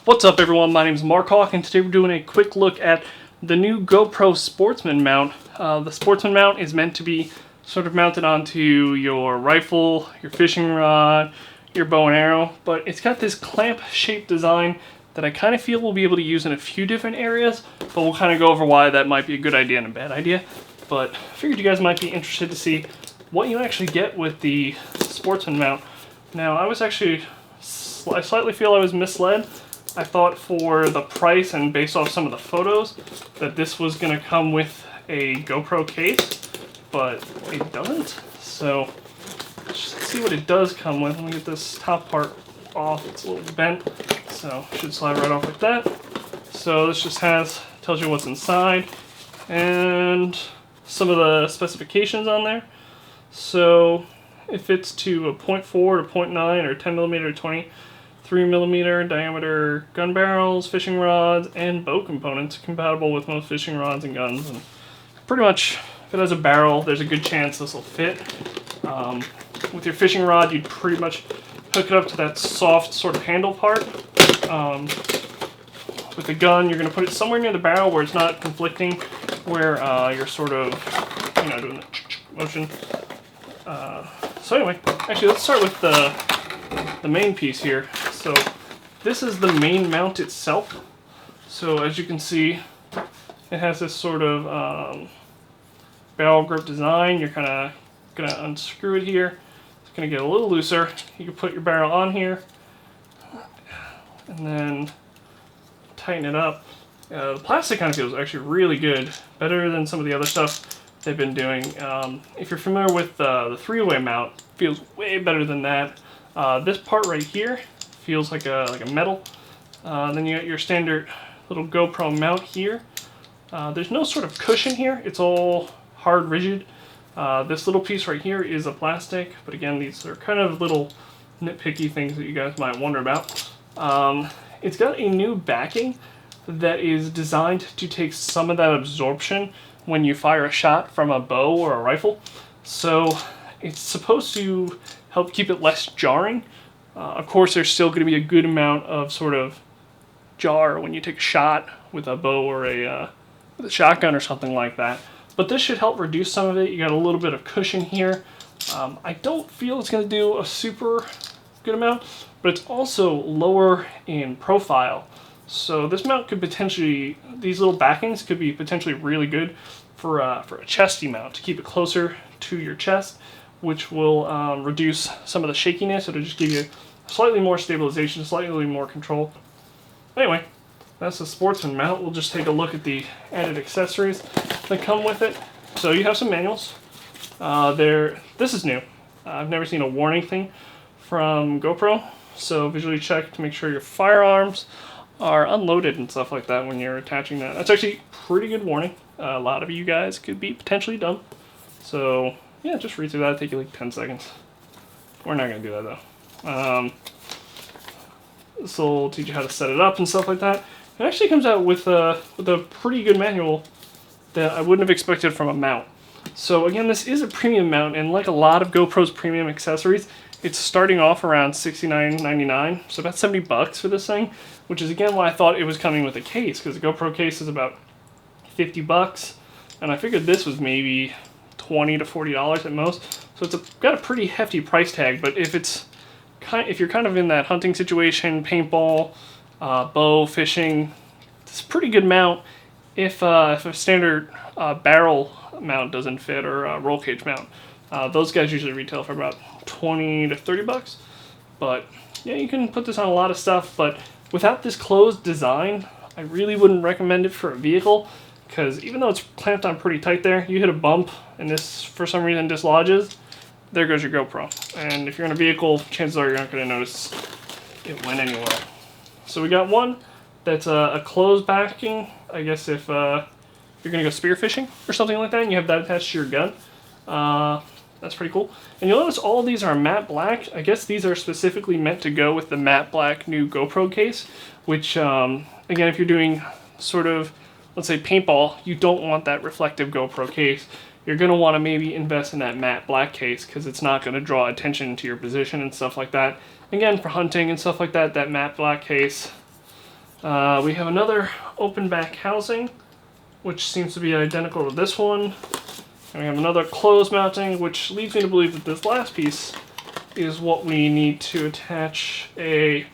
What's up everyone, my name is Mark Hawk and today we're doing a quick look at the new GoPro Sportsman mount. The Sportsman mount is meant to be sort of mounted onto your rifle, your fishing rod, your bow and arrow, but it's got this clamp shaped design that I kind of feel we'll be able to use in a few different areas, but we'll kind of go over why that might be a good idea and a bad idea. But I figured you guys might be interested to see what you actually get with the Sportsman mount. Now I slightly feel I was misled. I thought for the price and based off some of the photos that this was going to come with a GoPro case, but it doesn't. So let's see what it does come with. Let me get this top part off. It's a little bent, so it should slide right off like that. So this just tells you what's inside and some of the specifications on there. So it fits to a 0.4 to 0.9 or 10mm to 23mm diameter gun barrels, fishing rods, and bow components, compatible with most fishing rods and guns. And pretty much, if it has a barrel, there's a good chance this will fit. With your fishing rod, you'd pretty much hook it up to that soft sort of handle part. With the gun, you're going to put it somewhere near the barrel where it's not conflicting, where you're sort of, doing the motion. So anyway, actually let's start with the main piece here. So this is the main mount itself. So as you can see, it has this sort of barrel grip design. You're kind of going to unscrew it here. It's going to get a little looser. You can put your barrel on here and then tighten it up. The plastic kind of feels actually really good, better than some of the other stuff they've been doing. If you're familiar with the three-way mount, it feels way better than that. This part right here feels like a metal. Then you got your standard little GoPro mount here. There's no sort of cushion here. It's all hard, rigid. This little piece right here is a plastic, but again, these are kind of little nitpicky things that you guys might wonder about. It's got a new backing that is designed to take some of that absorption when you fire a shot from a bow or a rifle. So it's supposed to help keep it less jarring. Of course, there's still going to be a good amount of sort of jar when you take a shot with a bow or with a shotgun or something like that. But this should help reduce some of it. You got a little bit of cushion here. I don't feel it's going to do a super good amount, but it's also lower in profile. So this mount could potentially, these little backings could be potentially really good for a chesty mount to keep it closer to your chest, which will reduce some of the shakiness. It'll just give you slightly more stabilization, slightly more control. Anyway, that's the Sportsman mount. We'll just take a look at the added accessories that come with it. So you have some manuals. This is new. I've never seen a warning thing from GoPro. So visually check to make sure your firearms are unloaded and stuff like that when you're attaching that. That's actually pretty good warning. A lot of you guys could be potentially dumb. So yeah, just read through that. Take you like 10 seconds. We're not going to do that though. This will teach you how to set it up and stuff like that. It actually comes out with a pretty good manual that I wouldn't have expected from a mount. So again, this is a premium mount, and like a lot of GoPro's premium accessories, it's starting off around $69.99, so about $70 for this thing, which is again why I thought it was coming with a case, because the GoPro case is about $50, and I figured this was maybe $20 to $40 at most. So it's got a pretty hefty price tag. But if you're kind of in that hunting situation, paintball, bow, fishing, it's a pretty good mount. If a standard barrel mount doesn't fit, or a roll cage mount, those guys usually retail for about $20 to $30. But yeah, you can put this on a lot of stuff. But without this closed design, I really wouldn't recommend it for a vehicle, because even though it's clamped on pretty tight there, you hit a bump and this for some reason dislodges, there goes your GoPro. And if you're in a vehicle, chances are you're not going to notice it went anywhere. So we got one that's a closed backing. I guess if you're going to go spearfishing or something like that and you have that attached to your gun, that's pretty cool. And you'll notice all of these are matte black. I guess these are specifically meant to go with the matte black new GoPro case, which, again, if you're doing sort of, let's say, paintball, you don't want that reflective GoPro case. You're going to want to maybe invest in that matte black case, because it's not going to draw attention to your position and stuff like that. Again, for hunting and stuff like that, that matte black case We have another open back housing, which seems to be identical to this one. And we have another closed mounting, which leads me to believe that this last piece is what we need to attach a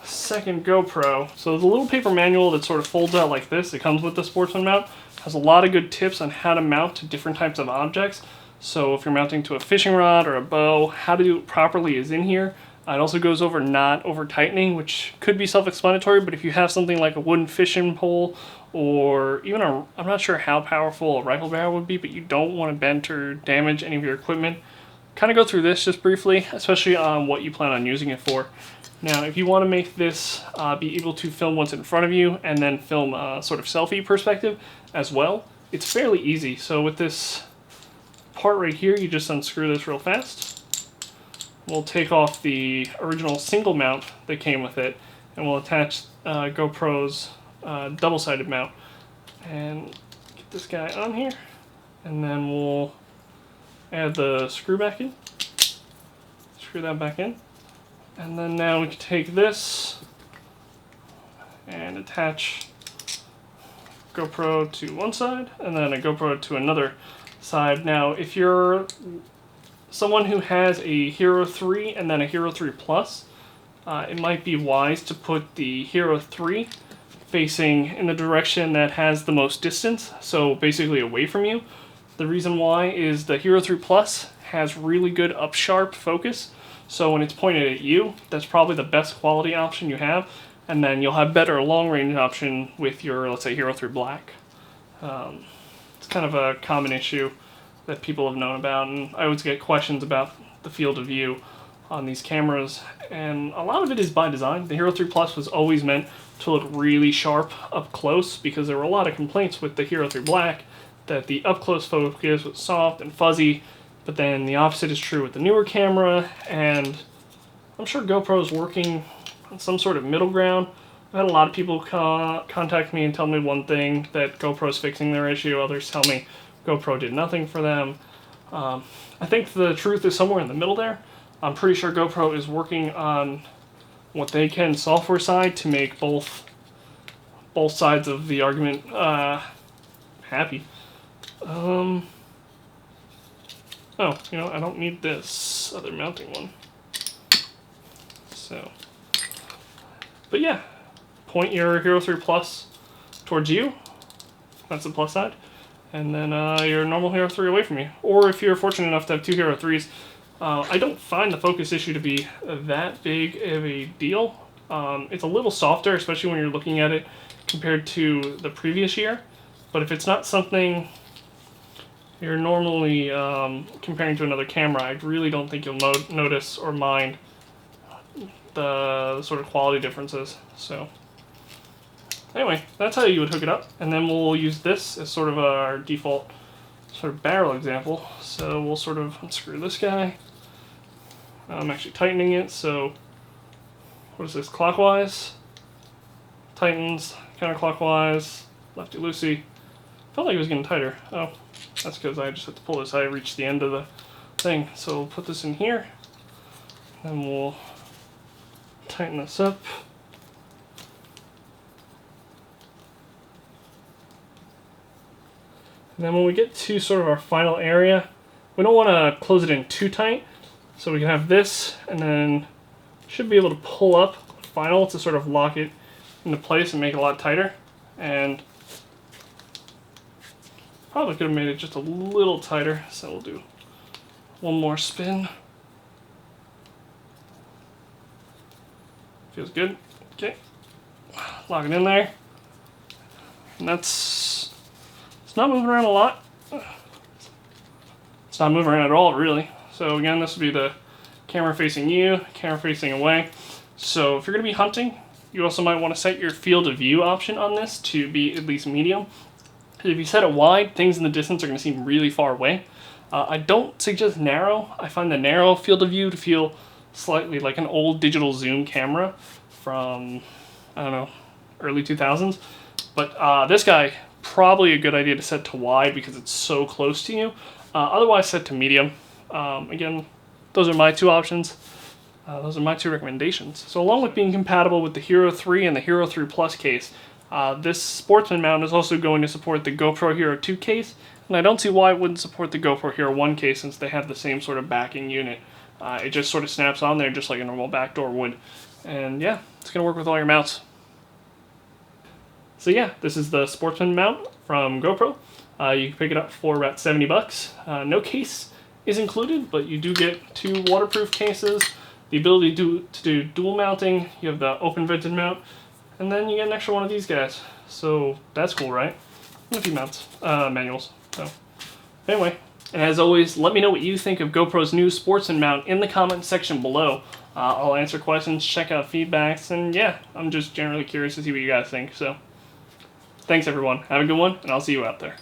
second GoPro. So the little paper manual that sort of folds out like this, it comes with the Sportsman mount, has a lot of good tips on how to mount to different types of objects. So if you're mounting to a fishing rod or a bow, how to do it properly is in here. It also goes over not over tightening, which could be self-explanatory, but if you have something like a wooden fishing pole or even I'm not sure how powerful a rifle barrel would be, but you don't want to bend or damage any of your equipment, kind of go through this just briefly, especially on what you plan on using it for. Now, if you want to make this be able to film what's in front of you and then film a sort of selfie perspective as well, it's fairly easy. So with this part right here, you just unscrew this real fast. We'll take off the original single mount that came with it, and we'll attach GoPro's double-sided mount. And get this guy on here, and then we'll add the screw back in. Screw that back in. And then now we can take this and attach GoPro to one side, and then a GoPro to another side. Now, if you're someone who has a Hero 3 and then a Hero 3 Plus, it might be wise to put the Hero 3 facing in the direction that has the most distance, so basically away from you. The reason why is the Hero 3 Plus has really good up-sharp focus, so when it's pointed at you, that's probably the best quality option you have, and then you'll have better long-range option with your, let's say, Hero 3 Black. It's kind of a common issue that people have known about, and I always get questions about the field of view on these cameras, and a lot of it is by design. The Hero 3 Plus was always meant to look really sharp up close because there were a lot of complaints with the Hero 3 Black that the up close focus was soft and fuzzy, but then the opposite is true with the newer camera, and I'm sure GoPro is working on some sort of middle ground. I've had a lot of people contact me and tell me one thing, that GoPro's fixing their issue, others tell me GoPro did nothing for them. I think the truth is somewhere in the middle there. I'm pretty sure GoPro is working on what they can software side to make both sides of the argument happy. Oh, you know, I don't need this other mounting one. So, but yeah, point your Hero 3 Plus towards you. That's the plus side. And then your normal Hero 3 away from you. Or if you're fortunate enough to have two Hero 3s, I don't find the focus issue to be that big of a deal. It's a little softer, especially when you're looking at it compared to the previous year. But if it's not something you're normally comparing to another camera, I really don't think you'll notice or mind the sort of quality differences. So anyway, that's how you would hook it up, and then we'll use this as sort of our default sort of barrel example. So we'll sort of unscrew this guy. I'm actually tightening it, so what is this, clockwise? Tightens, counterclockwise, lefty-loosey. Felt like it was getting tighter. Oh, that's because I just have to pull this. I reached the end of the thing. So we'll put this in here, and we'll tighten this up. And then when we get to sort of our final area, we don't want to close it in too tight. So we can have this, and then should be able to pull up final to sort of lock it into place and make it a lot tighter. And probably could have made it just a little tighter, so we'll do one more spin. Feels good. Okay, lock it in there. And it's not moving around a lot. It's not moving around at all, really. So again, this would be the camera facing you, camera facing away. So if you're going to be hunting, you also might want to set your field of view option on this to be at least medium. Because if you set it wide, things in the distance are going to seem really far away. I don't suggest narrow. I find the narrow field of view to feel slightly like an old digital zoom camera from, I don't know, early 2000s. But this guy, probably a good idea to set to wide because it's so close to you. Otherwise, set to medium. Again, those are my two options. Those are my two recommendations. So along with being compatible with the Hero 3 and the Hero 3 Plus case, this Sportsman mount is also going to support the GoPro Hero 2 case, and I don't see why it wouldn't support the GoPro Hero 1 case since they have the same sort of backing unit. It just sort of snaps on there just like a normal backdoor would. And yeah, it's going to work with all your mounts. So yeah, this is the Sportsman mount from GoPro. You can pick it up for about $70. No case is included, but you do get 2 waterproof cases, the ability to do dual mounting, you have the open vented mount, and then you get an extra one of these guys. So that's cool, right? And a few mounts, manuals. So anyway, and as always, let me know what you think of GoPro's new Sportsman mount in the comment section below. I'll answer questions, check out feedbacks, and yeah, I'm just generally curious to see what you guys think. So thanks everyone, have a good one, and I'll see you out there.